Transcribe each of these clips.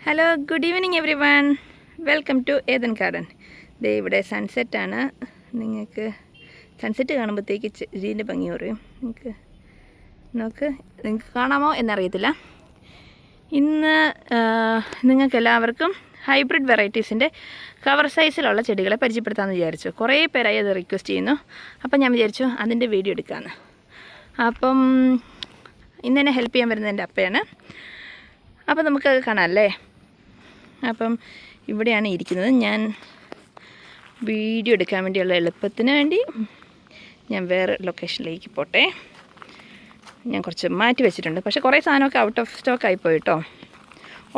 Hello, good evening everyone. Welcome to Eden garden. ദേ ഇവിടെ സൺസെറ്റാണ്. നിങ്ങൾക്ക് സൺസെറ്റ് കാണുമ്പോഴത്തേക്ക് ഇതിൻ്റെ ഭംഗി പറയും. നിങ്ങൾക്ക് കാണാമോ എന്നറിയത്തില്ല. ഇന്ന് നിങ്ങൾക്കെല്ലാവർക്കും ഹൈബ്രിഡ് വെറൈറ്റീസിൻ്റെ കവർ സൈസിലുള്ള ചെടികളെ പരിചയപ്പെടുത്താമെന്ന് വിചാരിച്ചു. കുറേ പേരായി അത് റിക്വസ്റ്റ് ചെയ്യുന്നു. അപ്പം ഞാൻ വിചാരിച്ചു അതിൻ്റെ വീഡിയോ എടുക്കാമെന്ന്. അപ്പം ഇന്നെന്നെ ഹെൽപ്പ് ചെയ്യാൻ വരുന്നത് എൻ്റെ അപ്പയാണ്. അപ്പം നമുക്കത് കാണാമല്ലേ. അപ്പം ഇവിടെയാണ് ഇരിക്കുന്നത്. ഞാൻ വീഡിയോ എടുക്കാൻ വേണ്ടിയുള്ള എളുപ്പത്തിന് വേണ്ടി ഞാൻ വേറെ ലൊക്കേഷനിലേക്ക് പോട്ടെ. ഞാൻ കുറച്ച് മാറ്റി വെച്ചിട്ടുണ്ട്. പക്ഷേ കുറേ സാധനമൊക്കെ ഔട്ട് ഓഫ് സ്റ്റോക്ക് ആയിപ്പോയി കേട്ടോ.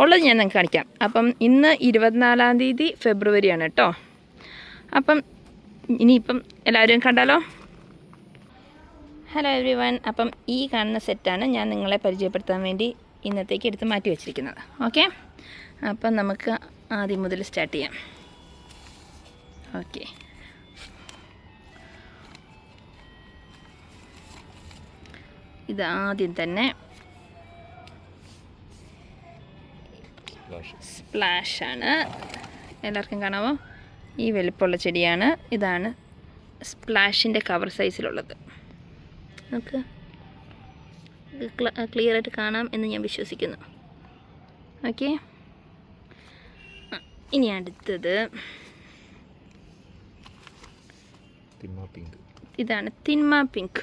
ഉള്ളത് ഞാൻ നിങ്ങൾക്ക് കാണിക്കാം. അപ്പം ഇന്ന് 24 ഫെബ്രുവരിയാണ് കേട്ടോ. അപ്പം ഇനിയിപ്പം എല്ലാവരും കണ്ടാലോ. Hello every one. അപ്പം ഈ കാണുന്ന സെറ്റാണ് ഞാൻ നിങ്ങളെ പരിചയപ്പെടുത്താൻ വേണ്ടി ഇന്നത്തേക്ക് എടുത്ത് മാറ്റി വെച്ചിരിക്കുന്നത്. ഓക്കെ, അപ്പം നമുക്ക് ആദ്യം മുതൽ സ്റ്റാർട്ട് ചെയ്യാം. ഓക്കെ, ഇത് ആദ്യം തന്നെ സ്പ്ലാഷാണ്. എല്ലാവർക്കും കാണാമോ? ഈ വലിപ്പമുള്ള ചെടിയാണ്. ഇതാണ് സ്പ്ലാഷിൻ്റെ കവർ സൈസിലുള്ളത്. നമുക്ക് ക്ലിയറായിട്ട് കാണാം എന്ന് ഞാൻ വിശ്വസിക്കുന്നു. ഓക്കെ, ഇനി അടുത്തത് ഇതാണ് തിന്മ പിങ്ക്.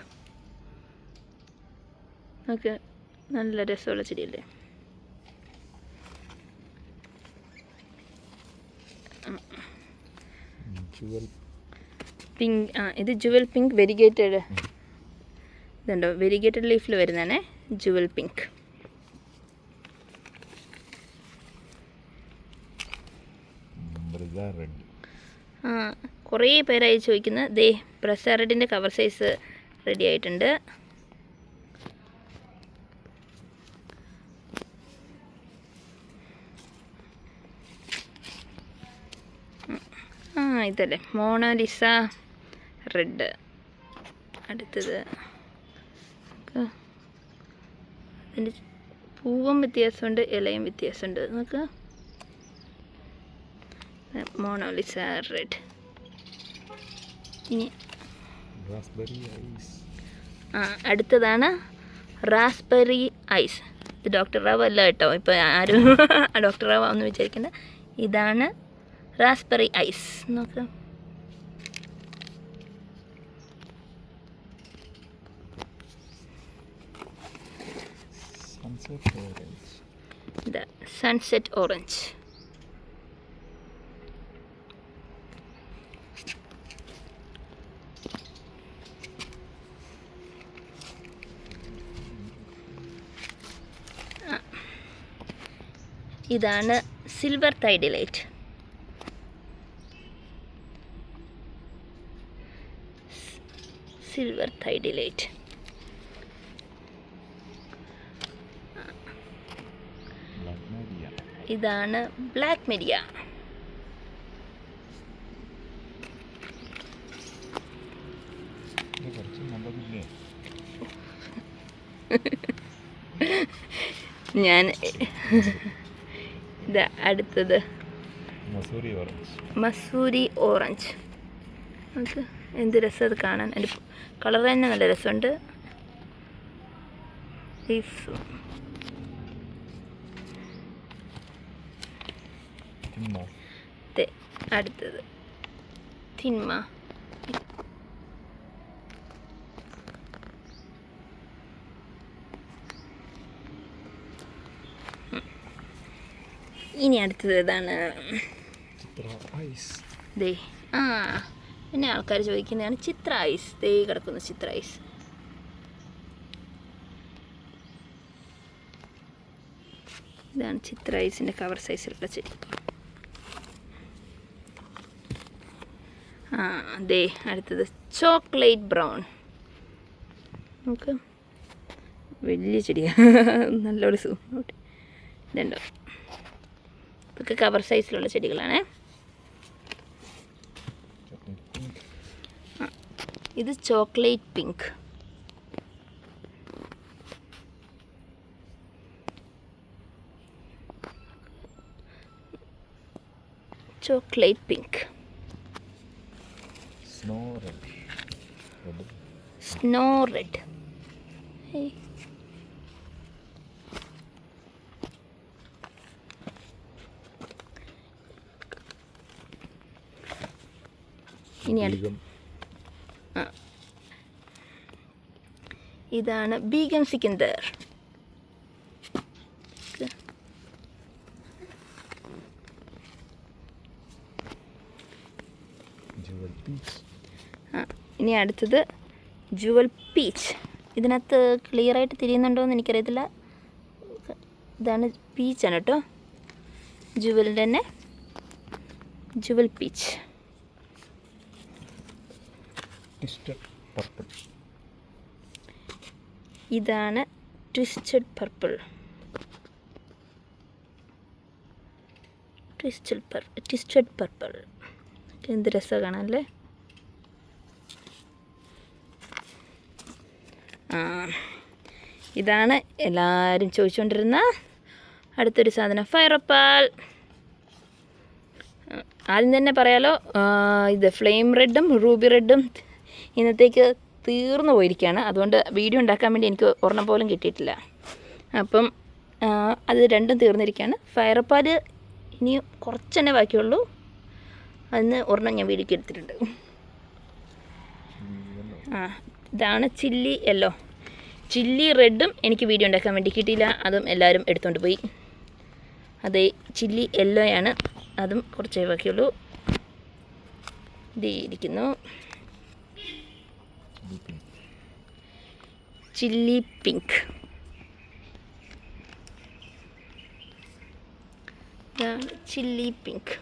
നമുക്ക് നല്ല രസമുള്ള ചെടിയല്ലേ. പിങ്ക്, ഇത് ജുവൽ പിങ്ക് വെരിഗേറ്റഡ്. ഇതുണ്ടോ, വെരിഗേറ്റഡ് ലീഫിൽ വരുന്നതാണ് ജുവൽ പിങ്ക്. കുറേ പേരായി ചോദിക്കുന്നത്. ദേ ബ്രസ റെഡിൻ്റെ കവർ സൈസ് റെഡി ആയിട്ടുണ്ട്. ഇതല്ലേ മോണാലിസ റെഡ്. അടുത്തത് അതിൻ്റെ പൂവും വ്യത്യാസമുണ്ട്, ഇലയും വ്യത്യാസമുണ്ട്. നമുക്ക് മോണാലിസ റെഡ്. ഇനി അടുത്തതാണ് റാസ്ബെറി ഐസ്. ഇത് ഡോക്ടർ റാവ് അല്ല കേട്ടോ. ഇപ്പോൾ ആരും ഡോക്ടർ റാവ് ഒന്ന് വിചാരിക്കേണ്ട. ഇതാണ് റാസ്ബെറി ഐസ്. നോക്ക്, സൺസെറ്റ് ഓറഞ്ച്. ഇതാണ് സിൽവർ തൈ ഡിലൈറ്റ്. സിൽവർ തൈ ഡിലൈറ്റ്. ഇതാണ് ബ്ലാക്ക് മെരിയ. ഞാൻ ഇത് അടുത്തത് മസൂരി ഓറഞ്ച്. നമുക്ക് എന്ത് രസം അത് കാണാൻ. അതിൻ്റെ കളർ തന്നെ നല്ല രസമുണ്ട്. അടുത്തത് തിന്മ. ഇനി അടുത്തത് ഇതാണ് ദേ. പിന്നെ ആൾക്കാർ ചോദിക്കുന്നതാണ് ചിത്ര ഐസ്. ദേ കിടക്കുന്ന ചിത്ര ഐസ്. ഇതാണ് ചിത്ര ഐസിൻ്റെ കവർ സൈസിലുള്ള ചെടി. ദേ അടുത്തത് ചോക്ലേറ്റ് ബ്രൗൺ. നമുക്ക് വലിയ ചെടിയാണ്, നല്ലൊരു ഇതുണ്ടോ. ഇതൊക്കെ കവർ സൈസിലുള്ള ചെടികളാണ്. ഇത് chocolate pink. Chocolate pink, snow red. ഇനി ഇതാണ് ബീഗം സിക്കന്ദർ. ഇനി അടുത്തത് ജുവൽ പീച്ച്. ഇതിനകത്ത് ക്ലിയറായിട്ട് തിരിയുന്നുണ്ടോ എന്ന് എനിക്കറിയത്തില്ല. ഇതാണ് പീച്ചാണ് കേട്ടോ, ജുവലിൻ്റെ തന്നെ ജുവൽ പീച്ച്. ഇതാണ് ട്വിസ്റ്റഡ് പർപ്പിൾ. ട്വിസ്റ്റഡ് പർപ്പിൾ എന്ത് രസമാണ് കാണാനല്ലേ. ഇതാണ് എല്ലാവരും ചോദിച്ചുകൊണ്ടിരുന്ന അടുത്തൊരു സാധനം, ഫയറോപ്പാൽ. ആദ്യം തന്നെ പറയാലോ, ഇത് ഫ്ലെയിം റെഡും റൂബി റെഡും ഇന്നത്തേക്ക് തീർന്നു പോയിരിക്കുകയാണ്. അതുകൊണ്ട് വീഡിയോ ഉണ്ടാക്കാൻ വേണ്ടി എനിക്ക് ഒരെണ്ണം പോലും കിട്ടിയിട്ടില്ല. അപ്പം അത് രണ്ടും തീർന്നിരിക്കുകയാണ്. ഫയറോപ്പാൽ ഇനി കുറച്ച് തന്നെ ബാക്കിയുള്ളൂ. അതിന് ഒരെണ്ണം ഞാൻ വീഡിയോക്ക് എടുത്തിട്ടുണ്ട്. ഇതാണ് ചില്ലി യെല്ലോ. ചില്ലി റെഡും എനിക്ക് വീഡിയോ ഉണ്ടാക്കാൻ വേണ്ടി കിട്ടിയില്ല, അതും എല്ലാവരും എടുത്തുകൊണ്ട് പോയി. അതെ, ചില്ലി യെല്ലോയാണ്, അതും കുറച്ചേ ബാക്കിയുള്ളൂ. ഇത് ഇരിക്കുന്നു ചില്ലി പിങ്ക്. ഇതാണ് ചില്ലി പിങ്ക്.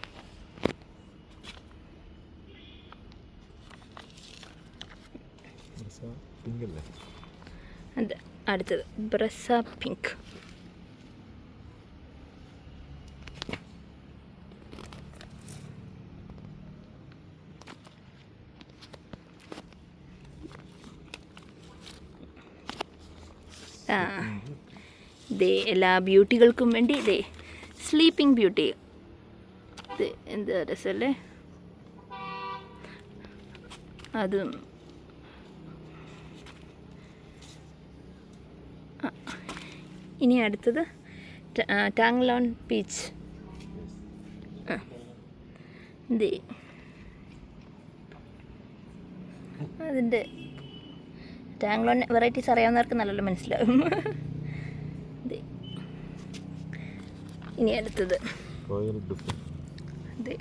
അത് അടുത്തത് ബ്രസ പിങ്ക്. ദേ എല്ലാ ബ്യൂട്ടികൾക്കും വേണ്ടി ദേ സ്ലീപ്പിംഗ് ബ്യൂട്ടി. ഇത് എന്ത് രസമല്ലേ. അതും ഇനി അടുത്തത് ടാങ്ലോൺ പീച്ച്. ദേ അതിൻ്റെ ടാങ്ലോൺ വെറൈറ്റീസ് അറിയാവുന്നവർക്ക് നല്ലോണം മനസ്സിലാവും. ഇനി അടുത്തത് അതെ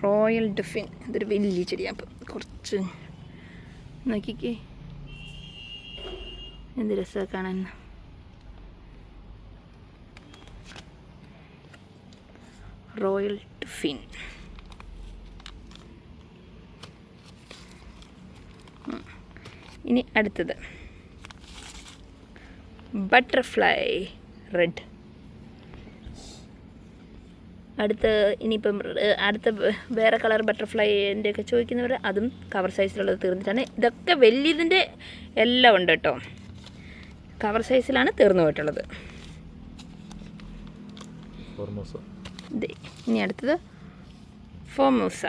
റോയൽ ഡുഫിൻ. ഇതൊരു വലിയ ചെടിയാണ്. അപ്പം കുറച്ച് നോക്കിക്കേ, എന്ത് രസമാണ് കാണാൻ. റോയൽ ഡുഫിൻ. ഇനി അടുത്തത് ബട്ടർഫ്ലൈ റെഡ്. ഇനിയിപ്പം അടുത്ത വേറെ കളർ ബട്ടർഫ്ലൈൻ്റെ ഒക്കെ ചോദിക്കുന്നവർ അതും കവർ സൈസിലുള്ളത് തീർന്നിട്ടാണ്. ഇതൊക്കെ വലിയതിൻ്റെ എല്ലാം ഉണ്ട് കേട്ടോ, കവർ സൈസിലാണ് തീർന്നു പോയിട്ടുള്ളത്. ഇനി അടുത്തത് ഫോമോസ.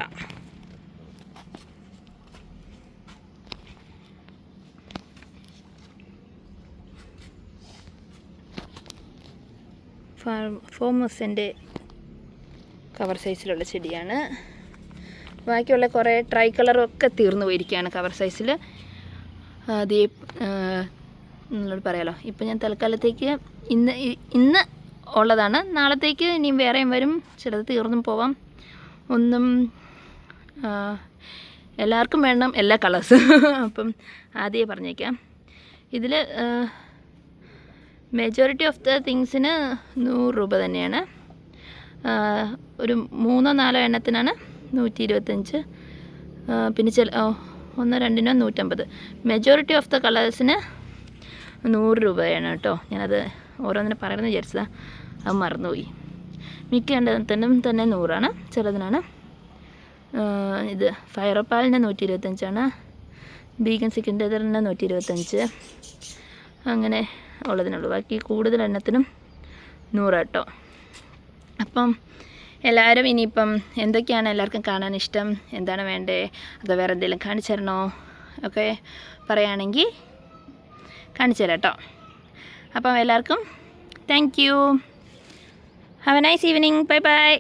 ഫോമോസിൻ്റെ കവർ സൈസിലുള്ള ചെടിയാണ്. ബാക്കിയുള്ള കുറേ ട്രൈ കളറൊക്കെ തീർന്നു പോയിരിക്കുകയാണ് കവർ സൈസിൽ. അത് നിങ്ങളോട് പറയാലോ. ഇപ്പം ഞാൻ തൽക്കാലത്തേക്ക് ഇന്ന് ഉള്ളതാണ്. നാളത്തേക്ക് ഇനിയും വേറെയും വരും, ചിലത് തീർന്നും പോവാം. ഒന്നും എല്ലാവർക്കും വേണം എല്ലാ കളേഴ്സ്. അപ്പം ആദ്യമേ പറഞ്ഞേക്കാം, ഇതിൽ മെജോറിറ്റി ഓഫ് ദ തിങ്സിന് 100 രൂപ തന്നെയാണ്. ഒരു 3-4 എണ്ണത്തിനാണ് 125. പിന്നെ 1-2 150. മെജോറിറ്റി ഓഫ് ദ കളേഴ്സിന് 100 രൂപയാണ് കേട്ടോ. ഞാനത് ഓരോന്നിനെ പറയുന്നത് വിചാരിച്ചതാണ്, അത് മറന്നുപോയി. മിക്ക എണ്ണത്തിനും തന്നെ 100 ചിലതിനാണ്. ഇത് ഫയറോപ്പാലിന് 125, ബീഗൻ സിക്കന്ദറിന് 125, അങ്ങനെ ഉള്ളതിനുള്ളൂ. ബാക്കി കൂടുതൽ എണ്ണത്തിനും 100 കേട്ടോ. അപ്പം എല്ലാവരും ഇനിയിപ്പം എന്തൊക്കെയാണ് എല്ലാവർക്കും കാണാൻ ഇഷ്ടം, എന്താണ് വേണ്ടേ, അതോ വേറെ എന്തെങ്കിലും കാണിച്ചു തരണോ ഒക്കെ പറയുകയാണെങ്കിൽ കാണിച്ചു തരാം കേട്ടോ. അപ്പം എല്ലാവർക്കും thank you. Have A nice evening. Bye bye.